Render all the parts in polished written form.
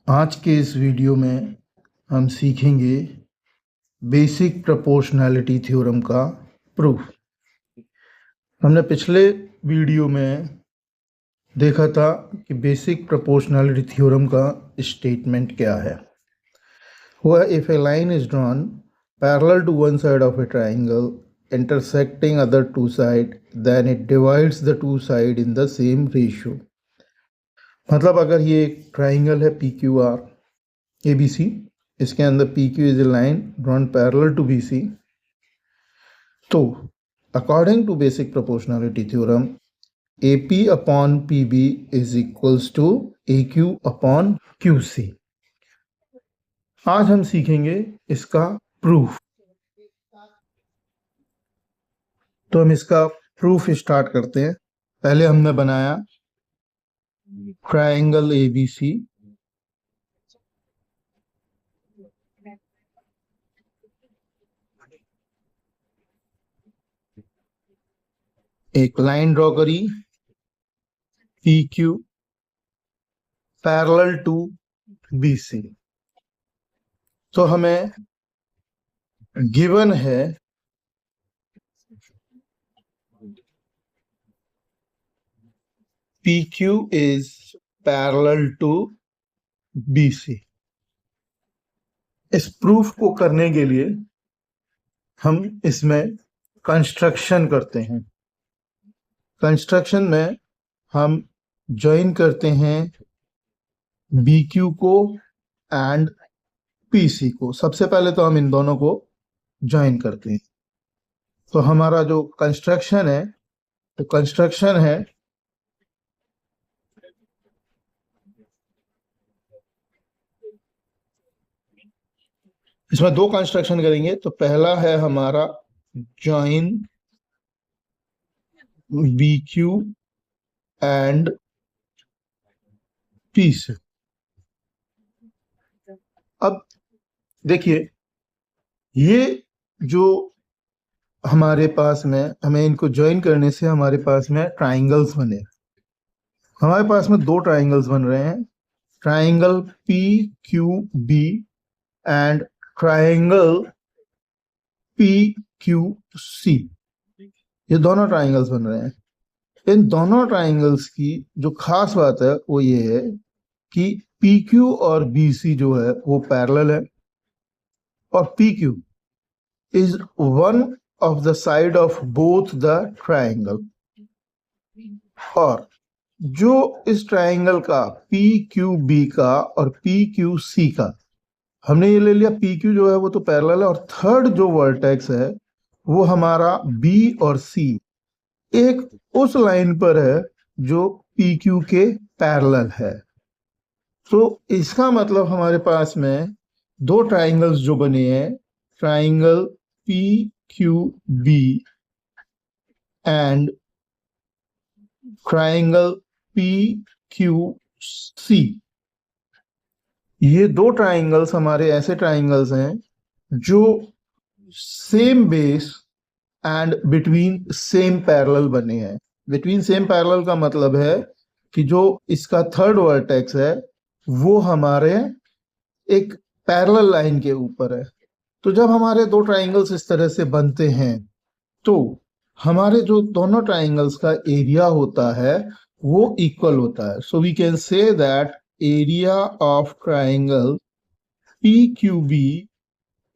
आज के इस वीडियो में हम सीखेंगे बेसिक प्रोपोर्शनैलिटी थ्योरम का प्रूफ। हमने पिछले वीडियो में देखा था कि बेसिक प्रोपोर्शनैलिटी थ्योरम का स्टेटमेंट क्या है। वह if a line is drawn parallel to one side of a triangle intersecting other two sides, then it divides the two sides in the same ratio। मतलब अगर ये एक ट्राइंगल है P Q R A B C, इसके अंदर P Q is a line drawn parallel to B C, तो according to basic proportionality theorem A P upon P B is equals to A Q upon Q C. आज हम सीखेंगे इसका proof. तो हम इसका प्रूफ स्टार्ट करते हैं। पहले हमने बनाया ट्राइंगल ए बी सी, एक लाइन ड्रॉ करी P Q parallel to B C. तो हमें गिवन है P Q is parallel to B C. इस प्रूफ को करने के लिए हम इसमें कंस्ट्रक्शन करते हैं। कंस्ट्रक्शन में हम ज्वाइन करते हैं बी क्यू को एंड पी सी को। सबसे पहले तो हम इन दोनों को ज्वाइन करते हैं। तो हमारा जो कंस्ट्रक्शन है, तो कंस्ट्रक्शन है इसमें दो कंस्ट्रक्शन करेंगे। तो पहला है हमारा join B Q and P C. अब देखिए, ये जो हमारे पास में, हमें इनको ज्वाइन करने से हमारे पास में ट्राइंगल्स बने। हमारे पास में दो ट्राइंगल्स बन रहे हैं, triangle P Q B and triangle P Q C. ये दोनों ट्राइंगल्स बन रहे हैं। इन दोनों ट्राइंगल्स की जो खास बात है वो ये है कि पी क्यू और बी सी जो है वो पैरेलल है, और P Q is one of the side of both the triangle. और जो इस ट्राइंगल का पी क्यू बी का और पी क्यू सी का, हमने ये ले लिया पी क्यू जो है वो तो पैरेलल है, और थर्ड जो वर्टेक्स है वो हमारा बी और सी एक उस लाइन पर है जो पी क्यू के पैरेलल है। तो इसका मतलब हमारे पास में दो ट्राइंगल्स जो बने हैं, triangle P Q B and triangle P Q C, ये दो ट्राइंगल्स हमारे ऐसे ट्राइंगल्स हैं जो same base and between same parallel बने हैं। बिटवीन सेम पैरेलल का मतलब है कि जो इसका थर्ड वर्टेक्स है वो हमारे एक पैरेलल लाइन के ऊपर है। तो जब हमारे दो ट्राइंगल्स इस तरह से बनते हैं तो हमारे जो दोनों ट्राइंगल्स का एरिया होता है वो इक्वल होता है। So we can say that area of triangle P Q B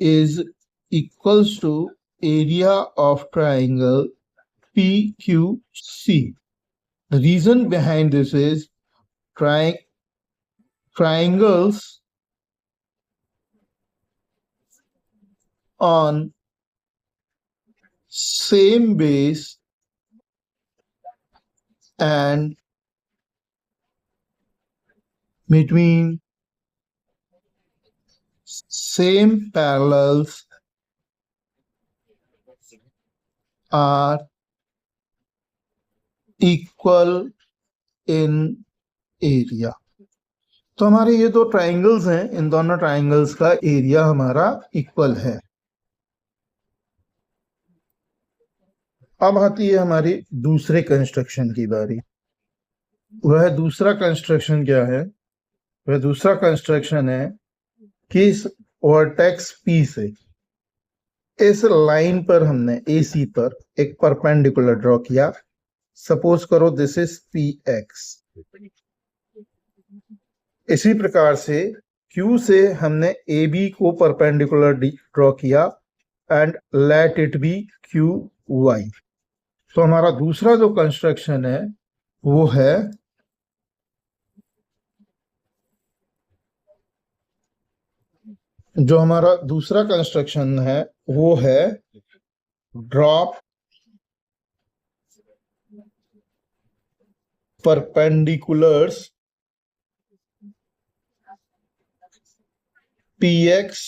is equals to area of triangle PQC. The reason behind this is triangles on same base and between same parallels are equal in area। तो हमारे ये दो triangles हैं, इन दोनों triangles का area हमारा equal है। अब आती है हमारी दूसरे कंस्ट्रक्शन की बारी। वह दूसरा कंस्ट्रक्शन क्या है वह दूसरा कंस्ट्रक्शन है कि इस वर्टेक्स पी से इस लाइन पर हमने AC पर एक परपेंडिकुलर ड्रॉ किया। सपोज करो दिस इज PX। इसी प्रकार से Q से हमने AB को परपेंडिकुलर ड्रॉ किया and let it be QY। तो हमारा दूसरा जो कंस्ट्रक्शन है वो है drop perpendiculars PX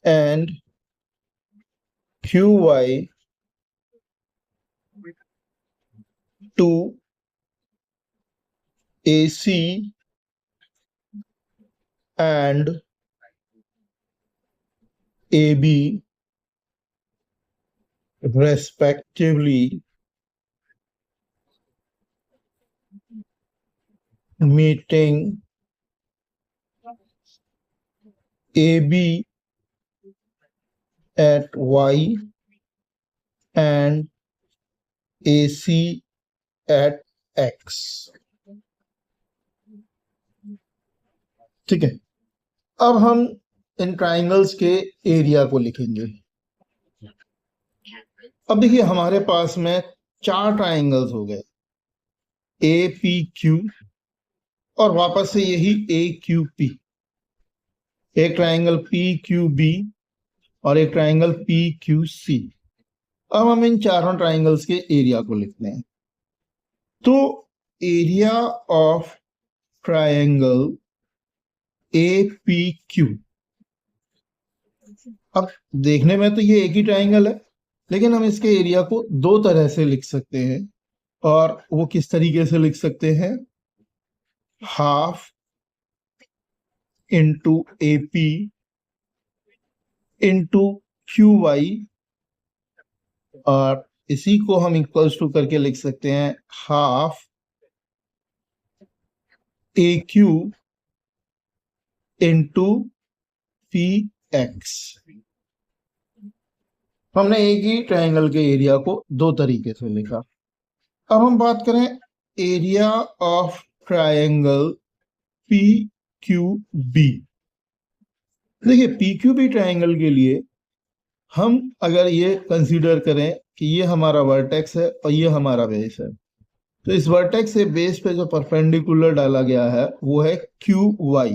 and QY to AC and AB respectively, meeting AB at Y and AC at X। ठीक है, अब हम इन ट्राइंगल्स के एरिया को लिखेंगे। अब देखिए हमारे पास में 4 ट्राइंगल्स हो गए, APQ और वापस से यही AQP, एक ट्राइंगल PQB और एक ट्राइंगल PQC। अब हम इन चारों ट्राइंगल्स के एरिया को लिखते हैं। तो एरिया ऑफ ट्राइंगल APQ, अब देखने में तो ये एक ही ट्राइंगल है, लेकिन हम इसके एरिया को 2 तरह से लिख सकते हैं। और वो किस तरीके से लिख सकते हैं? Half into AP into QY, और इसी को हम इक्वल्स टू करके लिख सकते हैं हाफ AQ इंटू PX। हमने एक ही ट्राइंगल के एरिया को 2 तरीके से लिखा। अब हम बात करें एरिया ऑफ ट्राइंगल PQB। देखिए PQB ट्राइंगल के लिए हम अगर ये कंसीडर करें कि ये हमारा वर्टेक्स है और ये हमारा बेस है, तो इस वर्टेक्स से बेस पे जो परपेंडिकुलर डाला गया है वो है QY।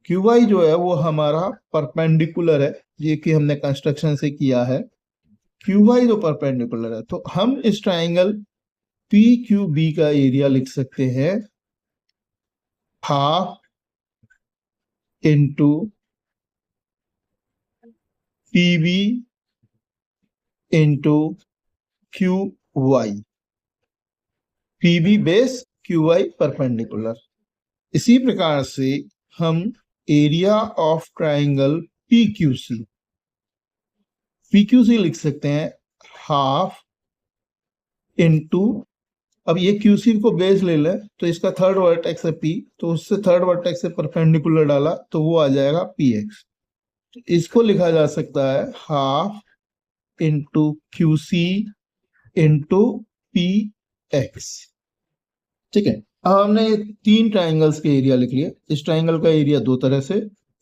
QY जो है वो हमारा परपेंडिकुलर है, ये कि हमने कंस्ट्रक्शन से किया है। QY जो परपेंडिकुलर है, तो हम इस ट्राइंगल PQB का एरिया लिख सकते हैं half into PB into QY, PB base QY perpendicular. इसी प्रकार से हम एरिया ऑफ ट्राइंगल PQC लिख सकते हैं हाफ इंटू, अब ये QC को बेस ले लें तो इसका थर्ड वर्टेक्स है P, तो उससे थर्ड वर्टेक्स से परपेंडिकुलर डाला तो वो आ जाएगा PX। तो इसको लिखा जा सकता है half into QC into PX। ठीक है, अब हमने 3 ट्राइंगल्स के एरिया लिख लिए। इस ट्राइंगल का एरिया 2 तरह से,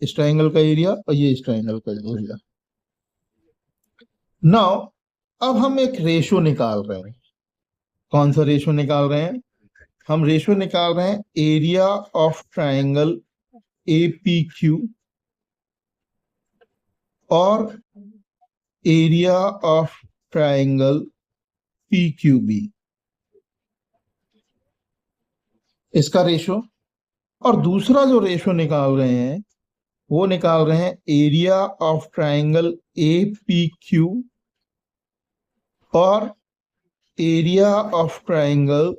इस ट्राइंगल का एरिया और ये इस ट्राइंगल का एरिया। नाउ अब हम एक रेशो निकाल रहे हैं। कौन सा रेशो निकाल रहे हैं? हम रेशो निकाल रहे हैं एरिया ऑफ ट्राइंगल APQ और एरिया ऑफ ट्राइंगल PQB, इसका रेशो। और दूसरा जो रेशो निकाल रहे हैं वो निकाल रहे हैं एरिया ऑफ ट्राइंगल APQ और एरिया ऑफ ट्राइंगल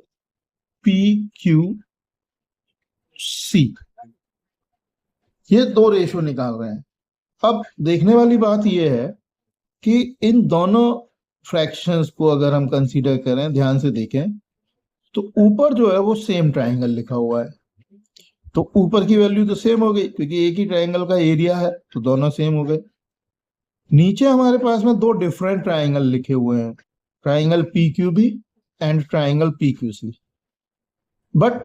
PQC। ये 2 रेशो निकाल रहे हैं। अब देखने वाली बात यह है कि इन दोनों फ्रैक्शंस को अगर हम कंसीडर करें, ध्यान से देखें, तो ऊपर जो है वो सेम ट्राइंगल लिखा हुआ है। तो ऊपर की वैल्यू तो सेम हो गई क्योंकि एक ही ट्राइंगल का एरिया है, तो दोनों सेम हो गए। नीचे हमारे पास में दो डिफरेंट ट्राइंगल लिखे हुए हैं, triangle P Q B and triangle P Q C. But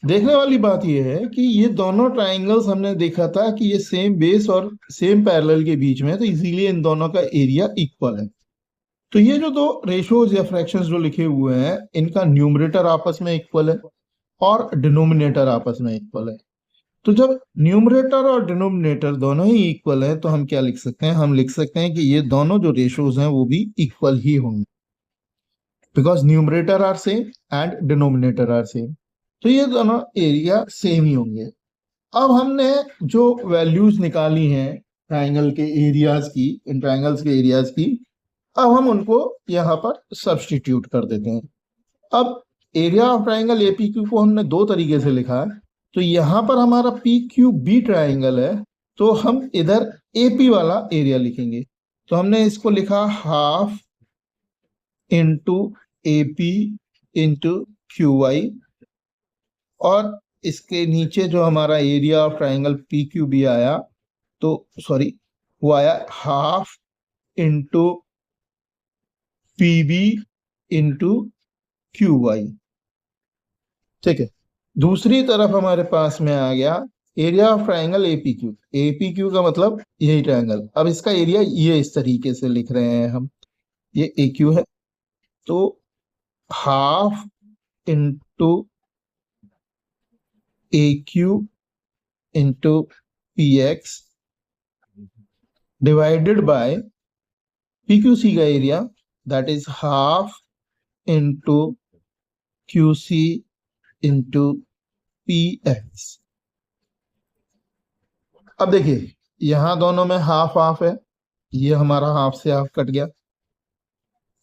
देखने वाली बात यह है कि ये दोनों ट्राइंगल्स हमने देखा था कि ये सेम बेस और सेम पैरेलल के बीच में है, तो इसीलिए इन दोनों का एरिया इक्वल है। तो ये जो दो रेशोज या फ्रैक्शंस जो लिखे हुए हैं, इनका न्यूमरेटर आपस में इक्वल है और डिनोमिनेटर आपस में इक्वल है। तो जब न्यूमरेटर और डिनोमिनेटर दोनों ही इक्वल है तो हम क्या लिख सकते हैं? हम लिख सकते हैं कि ये दोनों जो रेशोज हैं वो भी इक्वल ही होंगे, because numerator are same and denominator are same. तो ये दोनों एरिया सेम ही होंगे। अब हमने जो वैल्यूज निकाली हैं ट्राइंगल के एरियाज की, इन ट्राइंगल्स के एरियाज की, अब हम उनको यहाँ पर सब्स्टिट्यूट कर देते हैं। अब एरिया ऑफ ट्राइंगल एपीक्यू को हमने दो तरीके से लिखा है। तो यहाँ पर हमारा पी क्यू बी ट्राइंगल है, तो हम इधर एपी वाला एरिया लिखेंगे। तो हमने इसको लिखा half into AP into Q Y, और इसके नीचे जो हमारा area of triangle P Q B आया, तो सॉरी वो आया half into P B into Q Y. ठीक है, दूसरी तरफ हमारे पास में आ गया area of triangle APQ. APQ का मतलब यही ट्राइंगल। अब इसका एरिया ये इस तरीके से लिख रहे हैं हम, ये ए क्यू है, तो half into A Q into P X divided by P Q C का area, that is half into Q C into P X. अब देखिए यहां दोनों में हाफ हाफ है, ये हमारा हाफ से हाफ कट गया,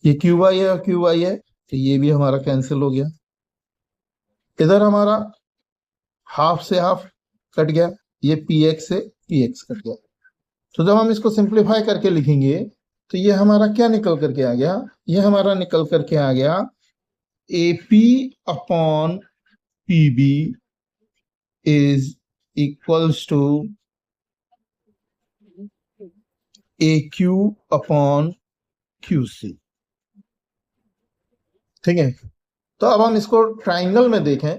ये क्यू वाई है और क्यू वाई है, तो ये भी हमारा कैंसिल हो गया। इधर हमारा हाफ से हाफ कट गया, ये पी एक्स से पी एक्स कट गया। तो जब हम इसको सिंप्लीफाई करके लिखेंगे तो ये हमारा क्या निकल करके आ गया? ये हमारा निकल करके आ गया AP upon P B is equals to A Q upon Q C. ठीक है, तो अब हम इसको ट्राइंगल में देखें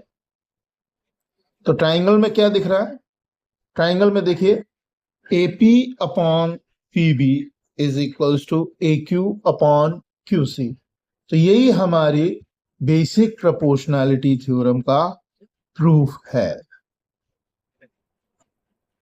तो ट्राइंगल में क्या दिख रहा है? ट्राइंगल में देखिए AP upon P B is equals to A Q upon Q C. तो यही हमारी बेसिक प्रोपोर्शनैलिटी थ्योरम का प्रूफ है।